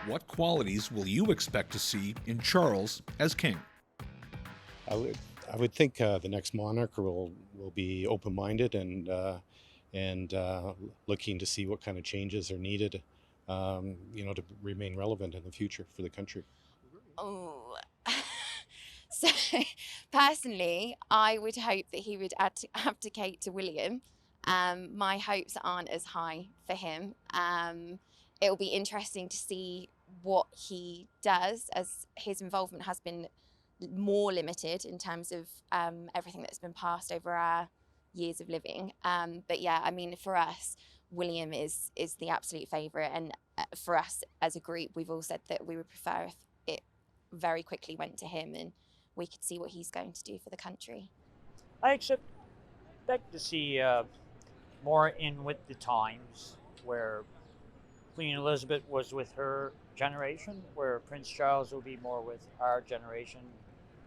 What qualities will you expect to see in Charles as king? I would I would think the next monarch will be open-minded and looking to see what kind of changes are needed, to remain relevant in the future for the country. Oh, so personally, I would hope that he would abdicate to William. My hopes aren't as high for him. It'll be interesting to see what he does, as his involvement has been more limited in terms of everything that's been passed over our years of living. But yeah, I mean, for us, William is the absolute favourite, and for us as a group, we've all said that we would prefer if it very quickly went to him and we could see what he's going to do for the country. I expect to see more in with the times, where Queen Elizabeth was with her generation, where Prince Charles will be more with our generation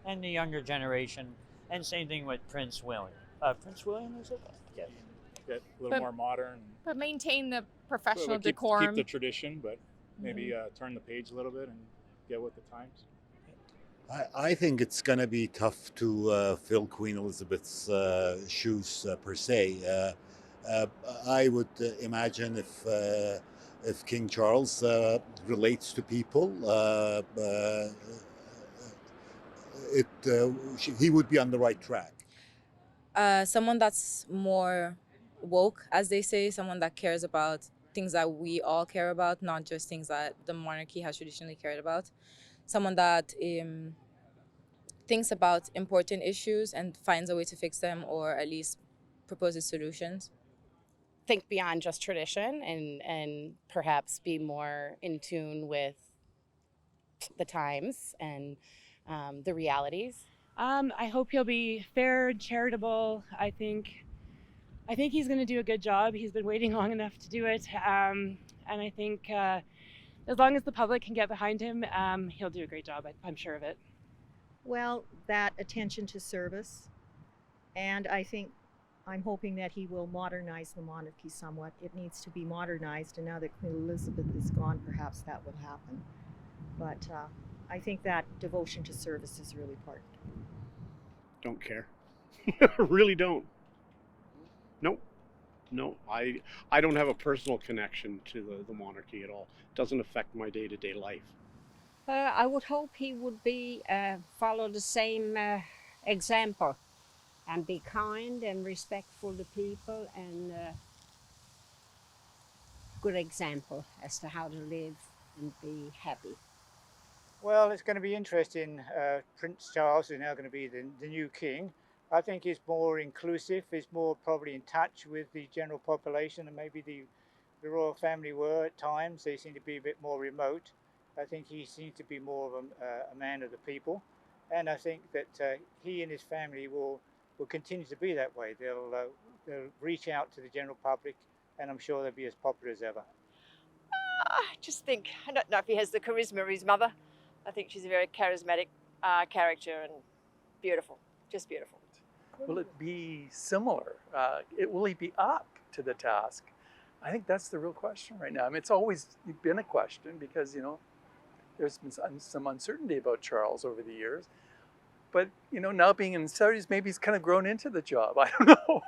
and the younger generation, and same thing with Prince William. Prince William, is it? Yes. Get a little more modern. But maintain the But professional keep decorum. the tradition, but maybe turn the page a little bit and get with the times. I think it's going to be tough to fill Queen Elizabeth's shoes per se. I would imagine if King Charles relates to people, he would be on the right track. Someone that's more woke, as they say, someone that cares about things that we all care about, not just things that the monarchy has traditionally cared about. Someone that thinks about important issues and finds a way to fix them, or at least proposes solutions. Think beyond just tradition and perhaps be more in tune with the times and the realities. I hope he'll be fair and charitable. I think he's going to do a good job. He's been waiting long enough to do it, and I think as long as the public can get behind him, he'll do a great job. I'm sure of it. Well, that attention to service, and I'm hoping that he will modernize the monarchy somewhat. It needs to be modernized, and now that Queen Elizabeth is gone, perhaps that will happen. But I think that devotion to service is really important. Don't care. Really don't. Nope. No, I don't have a personal connection to the monarchy at all. It doesn't affect my day-to-day life. I would hope he would follow the same example and be kind and respectful to people, and good example as to how to live and be happy. Well, it's going to be interesting. Prince Charles is now going to be the new king. I think he's more inclusive. He's more probably in touch with the general population, and maybe the royal family were at times. They seem to be a bit more remote. I think he seems to be more of a man of the people, and I think that he and his family will continue to be that way. They'll reach out to the general public, and I'm sure they'll be as popular as ever. I just think, I don't know if he has the charisma of his mother. I think she's a very charismatic character and beautiful, just beautiful. Will it be similar? Will he be up to the task? I think that's the real question right now. I mean, it's always been a question because, there's been some uncertainty about Charles over the years. But, now being in the 70s, maybe he's kind of grown into the job. I don't know.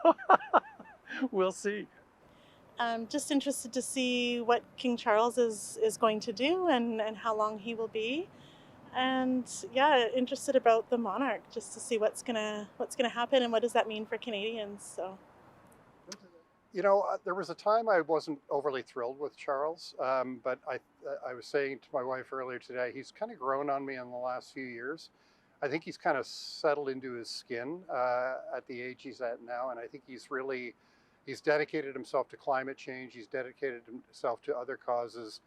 We'll see. I'm just interested to see what King Charles is going to do and how long he will be. And yeah, interested about the monarch, just to see what's gonna happen and what does that mean for Canadians. So. There was a time I wasn't overly thrilled with Charles, but I was saying to my wife earlier today, he's kind of grown on me in the last few years. I think he's kind of settled into his skin at the age he's at now, and I think he's dedicated himself to climate change. He's dedicated himself to other causes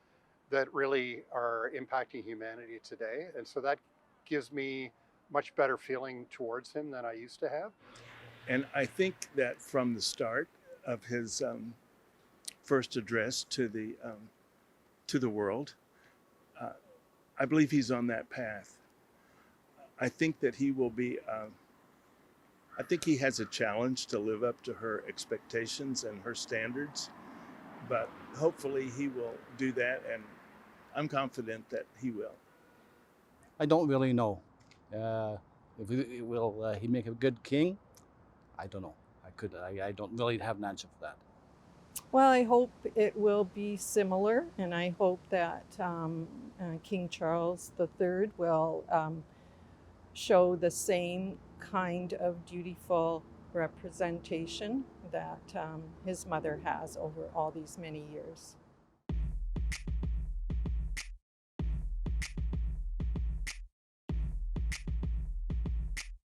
that really are impacting humanity today, and so that gives me much better feeling towards him than I used to have. And I think that from the start of his first address to the world, I believe he's on that path. I think that he will be. I think he has a challenge to live up to her expectations and her standards, but hopefully he will do that. And I'm confident that he will. I don't really know. If will he make a good king? I don't know. I don't really have an answer for that. Well, I hope it will be similar, and I hope that King Charles III will show the same kind of dutiful representation that his mother has over all these many years.